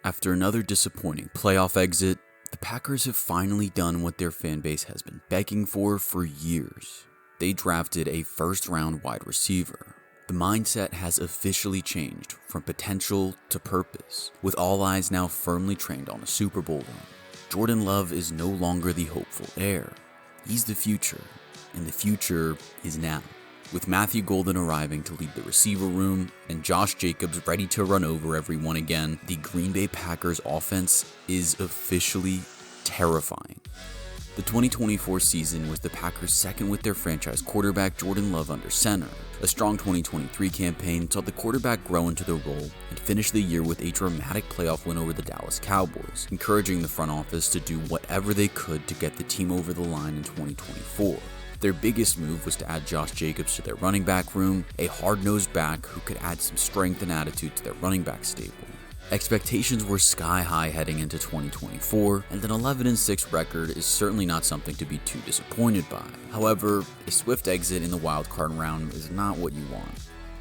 After another disappointing playoff exit, the Packers have finally done what their fanbase has been begging for years. They drafted a first-round wide receiver. The mindset has officially changed from potential to purpose, with all eyes now firmly trained on a Super Bowl run. Jordan Love is no longer the hopeful heir. He's the future, and the future is now. With Matthew Golden arriving to lead the receiver room and Josh Jacobs ready to run over everyone again, the Green Bay Packers offense is officially terrifying. The 2024 season was the Packers' second with their franchise quarterback Jordan Love under center. A strong 2023 campaign saw the quarterback grow into the role and finish the year with a dramatic playoff win over the Dallas Cowboys, encouraging the front office to do whatever they could to get the team over the line in 2024. Their biggest move was to add Josh Jacobs to their running back room, a hard-nosed back who could add some strength and attitude to their running back stable. Expectations were sky high heading into 2024, and an 11-6 record is certainly not something to be too disappointed by. However, a swift exit in the wildcard round is not what you want,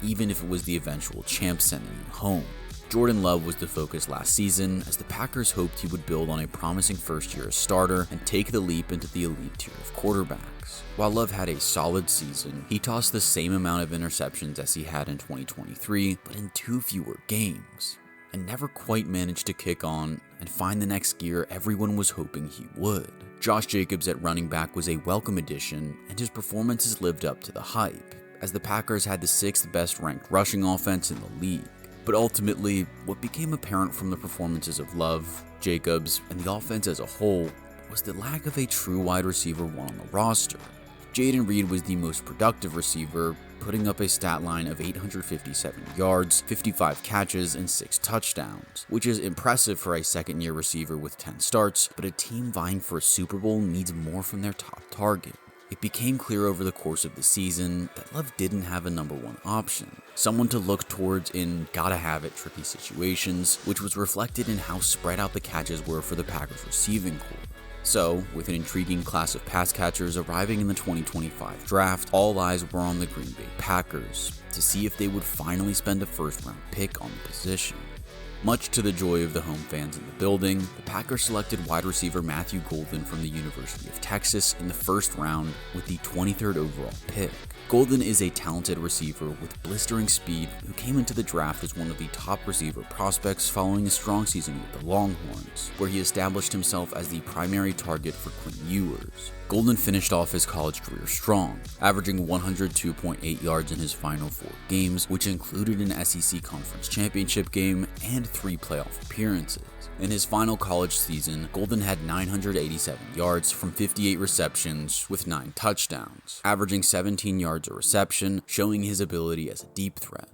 even if it was the eventual champ sending you home. Jordan Love was the focus last season, as the Packers hoped he would build on a promising first year as starter and take the leap into the elite tier of quarterbacks. While Love had a solid season, he tossed the same amount of interceptions as he had in 2023, but in 2 fewer games, and never quite managed to kick on and find the next gear everyone was hoping he would. Josh Jacobs at running back was a welcome addition, and his performances lived up to the hype, as the Packers had the 6th best ranked rushing offense in the league. But ultimately, what became apparent from the performances of Love, Jacobs, and the offense as a whole was the lack of a true wide receiver one on the roster. Jayden Reed was the most productive receiver, putting up a stat line of 857 yards, 55 catches, and 6 touchdowns, which is impressive for a second-year receiver with 10 starts, but a team vying for a Super Bowl needs more from their top target. It became clear over the course of the season that Love didn't have a number one option, someone to look towards in gotta-have-it tricky situations, which was reflected in how spread out the catches were for the Packers receiving corps. So, with an intriguing class of pass catchers arriving in the 2025 draft, all eyes were on the Green Bay Packers to see if they would finally spend a first-round pick on the position. Much to the joy of the home fans in the building, the Packers selected wide receiver Matthew Golden from the University of Texas in the first round with the 23rd overall pick. Golden is a talented receiver with blistering speed who came into the draft as one of the top receiver prospects following a strong season with the Longhorns, where he established himself as the primary target for Quinn Ewers. Golden finished off his college career strong, averaging 102.8 yards in his final 4 games, which included an SEC Conference Championship game and 3 playoff appearances. In his final college season, Golden had 987 yards from 58 receptions with 9 touchdowns, averaging 17 yards a reception, showing his ability as a deep threat.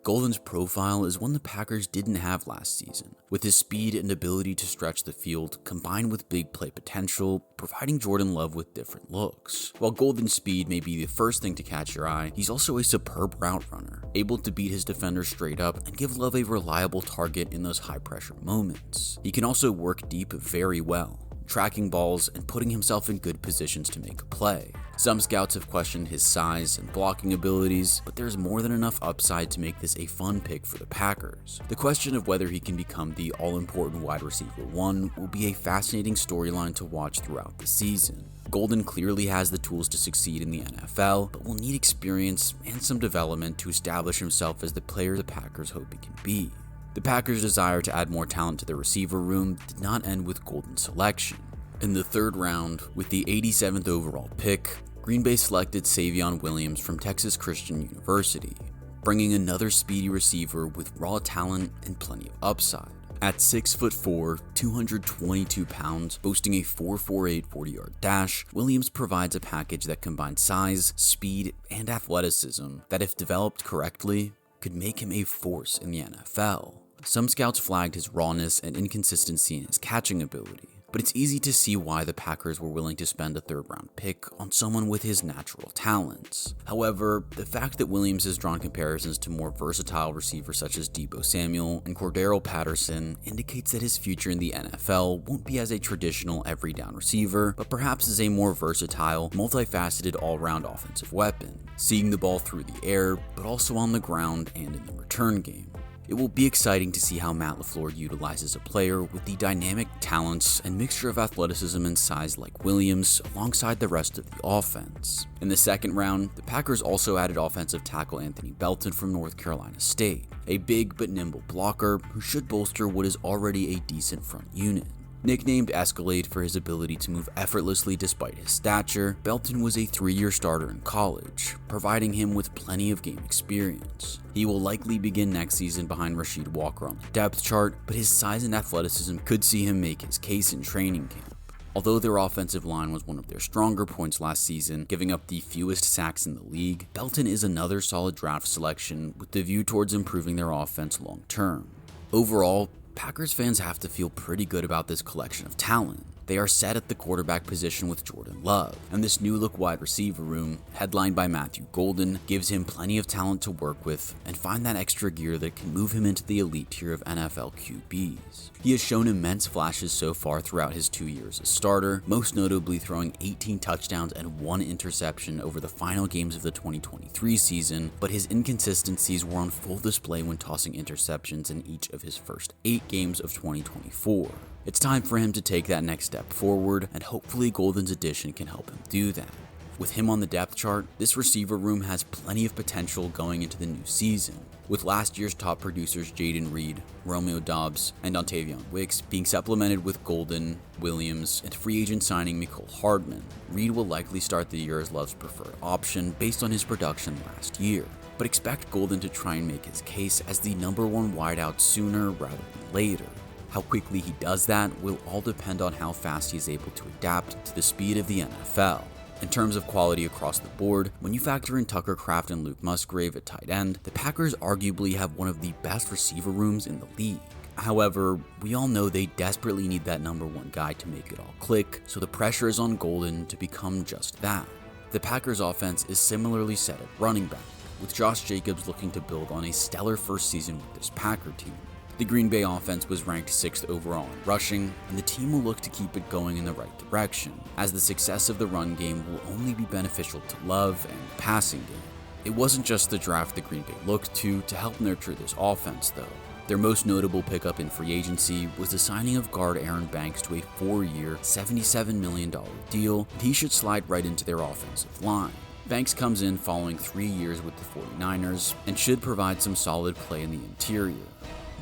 Golden's profile is one the Packers didn't have last season, with his speed and ability to stretch the field combined with big play potential, providing Jordan Love with different looks. While Golden's speed may be the first thing to catch your eye, he's also a superb route runner, able to beat his defenders straight up and give Love a reliable target in those high-pressure moments. He can also work deep very well, tracking balls and putting himself in good positions to make a play. Some scouts have questioned his size and blocking abilities, but there's more than enough upside to make this a fun pick for the Packers. The question of whether he can become the all-important wide receiver one will be a fascinating storyline to watch throughout the season. Golden clearly has the tools to succeed in the NFL, but will need experience and some development to establish himself as the player the Packers hope he can be. The Packers' desire to add more talent to their receiver room did not end with Golden's selection. In the 3rd round, with the 87th overall pick, Green Bay selected Savion Williams from Texas Christian University, bringing another speedy receiver with raw talent and plenty of upside. At 6'4", 222 pounds, boasting a 4.48 40-yard dash, Williams provides a package that combines size, speed, and athleticism that, if developed correctly, could make him a force in the NFL. Some scouts flagged his rawness and inconsistency in his catching ability, but it's easy to see why the Packers were willing to spend a 3rd-round pick on someone with his natural talents. However, the fact that Williams has drawn comparisons to more versatile receivers such as Deebo Samuel and Cordero Patterson indicates that his future in the NFL won't be as a traditional every-down receiver, but perhaps as a more versatile, multifaceted all-round offensive weapon, seeing the ball through the air, but also on the ground and in the return game. It will be exciting to see how Matt LaFleur utilizes a player with the dynamic talents and mixture of athleticism and size like Williams alongside the rest of the offense. In the second round, the Packers also added offensive tackle Anthony Belton from North Carolina State, a big but nimble blocker who should bolster what is already a decent front unit. Nicknamed Escalade for his ability to move effortlessly despite his stature, Belton was a 3-year starter in college, providing him with plenty of game experience. He will likely begin next season behind Rasheed Walker on the depth chart, but his size and athleticism could see him make his case in training camp. Although their offensive line was one of their stronger points last season, giving up the fewest sacks in the league, Belton is another solid draft selection with the view towards improving their offense long term. Overall, Packers fans have to feel pretty good about this collection of talent. They are set at the quarterback position with Jordan Love, and this new-look wide receiver room, headlined by Matthew Golden, gives him plenty of talent to work with and find that extra gear that can move him into the elite tier of NFL QBs. He has shown immense flashes so far throughout his 2 years as starter, most notably throwing 18 touchdowns and 1 interception over the final games of the 2023 season, but his inconsistencies were on full display when tossing interceptions in each of his first 8 games of 2024. It's time for him to take that next step forward, and hopefully Golden's addition can help him do that. With him on the depth chart, this receiver room has plenty of potential going into the new season, with last year's top producers Jaden Reed, Romeo Doubs, and Ontavion Wicks being supplemented with Golden, Williams, and free agent signing Mecole Hardman. Reed will likely start the year as Love's preferred option based on his production last year, but expect Golden to try and make his case as the #1 wideout sooner rather than later. How quickly he does that will all depend on how fast he is able to adapt to the speed of the NFL. In terms of quality across the board, when you factor in Tucker Kraft and Luke Musgrave at tight end, the Packers arguably have one of the best receiver rooms in the league. However, we all know they desperately need that #1 guy to make it all click, so the pressure is on Golden to become just that. The Packers offense is similarly set at running back, with Josh Jacobs looking to build on a stellar first season with this Packer team. The Green Bay offense was ranked 6th overall in rushing, and the team will look to keep it going in the right direction, as the success of the run game will only be beneficial to Love and the passing game. It wasn't just the draft the Green Bay looked to help nurture this offense, though. Their most notable pickup in free agency was the signing of guard Aaron Banks to a 4-year, $77 million deal, and he should slide right into their offensive line. Banks comes in following 3 years with the 49ers and should provide some solid play in the interior.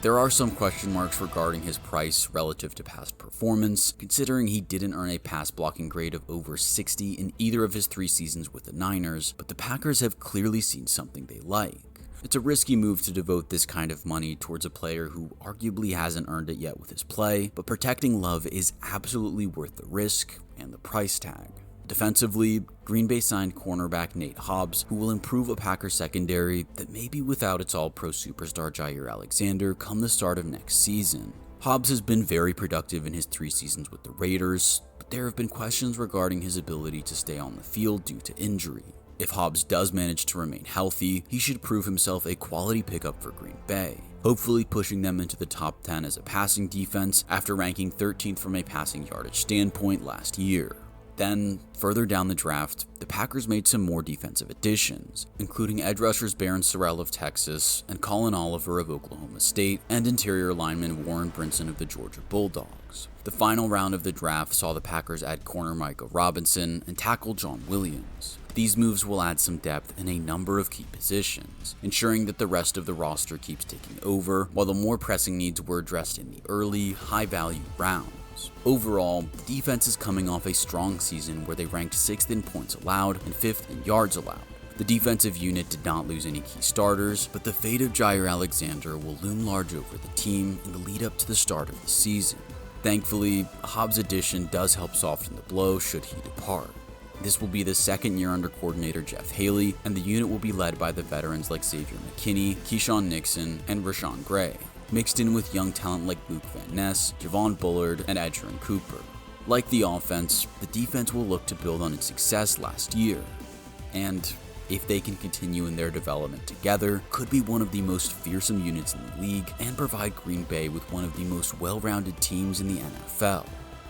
There are some question marks regarding his price relative to past performance, considering he didn't earn a pass blocking grade of over 60 in either of his 3 seasons with the Niners, but the Packers have clearly seen something they like. It's a risky move to devote this kind of money towards a player who arguably hasn't earned it yet with his play, but protecting Love is absolutely worth the risk and the price tag. Defensively, Green Bay signed cornerback Nate Hobbs, who will improve a Packers secondary that may be without its all-pro superstar Jair Alexander come the start of next season. Hobbs has been very productive in his 3 seasons with the Raiders, but there have been questions regarding his ability to stay on the field due to injury. If Hobbs does manage to remain healthy, he should prove himself a quality pickup for Green Bay, hopefully pushing them into the top 10 as a passing defense after ranking 13th from a passing yardage standpoint last year. Then, further down the draft, the Packers made some more defensive additions, including edge rushers Barron Sorrell of Texas and Colin Oliver of Oklahoma State, and interior lineman Warren Brinson of the Georgia Bulldogs. The final round of the draft saw the Packers add corner Micah Robinson and tackle John Williams. These moves will add some depth in a number of key positions, ensuring that the rest of the roster keeps taking over, while the more pressing needs were addressed in the early, high-value rounds. Overall, the defense is coming off a strong season where they ranked 6th in points allowed and 5th in yards allowed. The defensive unit did not lose any key starters, but the fate of Jair Alexander will loom large over the team in the lead up to the start of the season. Thankfully, Hobbs' addition does help soften the blow should he depart. This will be the 2nd year under coordinator Jeff Haley, and the unit will be led by the veterans like Xavier McKinney, Keyshawn Nixon, and Rashawn Gray, mixed in with young talent like Luke Van Ness, Javon Bullard, and Edgerrin Cooper. Like the offense, the defense will look to build on its success last year, and if they can continue in their development together, could be one of the most fearsome units in the league and provide Green Bay with one of the most well-rounded teams in the NFL.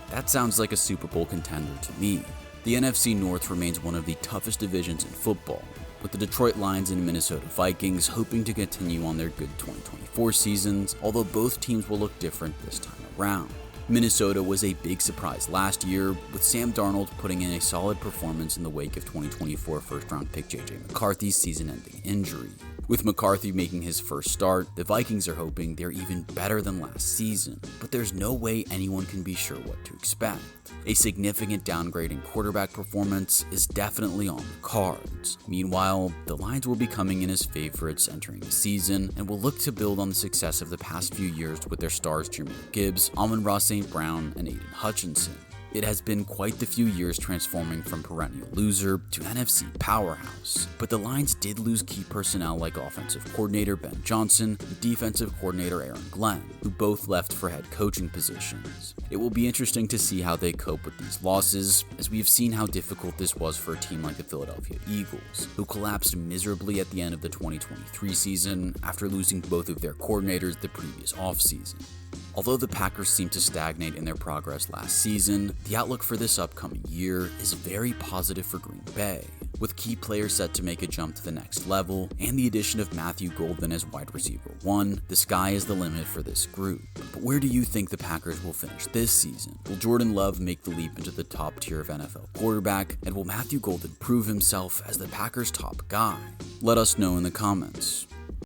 That sounds like a Super Bowl contender to me. The NFC North remains one of the toughest divisions in football. with the Detroit Lions and Minnesota Vikings hoping to continue on their good 2024 seasons, although both teams will look different this time around. Minnesota was a big surprise last year, with Sam Darnold putting in a solid performance in the wake of 2024 first-round pick J.J. McCarthy's season-ending injury. With McCarthy making his first start, the Vikings are hoping they're even better than last season, but there's no way anyone can be sure what to expect. A significant downgrade in quarterback performance is definitely on the cards. Meanwhile, the Lions will be coming in as favorites entering the season and will look to build on the success of the past few years with their stars Jahmyr Gibbs, Amon-Ra St. Brown, and Aiden Hutchinson. It has been quite the few years transforming from perennial loser to NFC powerhouse, but the Lions did lose key personnel like offensive coordinator Ben Johnson and defensive coordinator Aaron Glenn, who both left for head coaching positions. It will be interesting to see how they cope with these losses, as we have seen how difficult this was for a team like the Philadelphia Eagles, who collapsed miserably at the end of the 2023 season after losing both of their coordinators the previous offseason. Although the Packers seemed to stagnate in their progress last season, the outlook for this upcoming year is very positive for Green Bay, with key players set to make a jump to the next level, and the addition of Matthew Golden as wide receiver 1, the sky is the limit for this group. But where do you think the Packers will finish this season? Will Jordan Love make the leap into the top tier of NFL quarterback, and will Matthew Golden prove himself as the Packers' top guy? Let us know in the comments.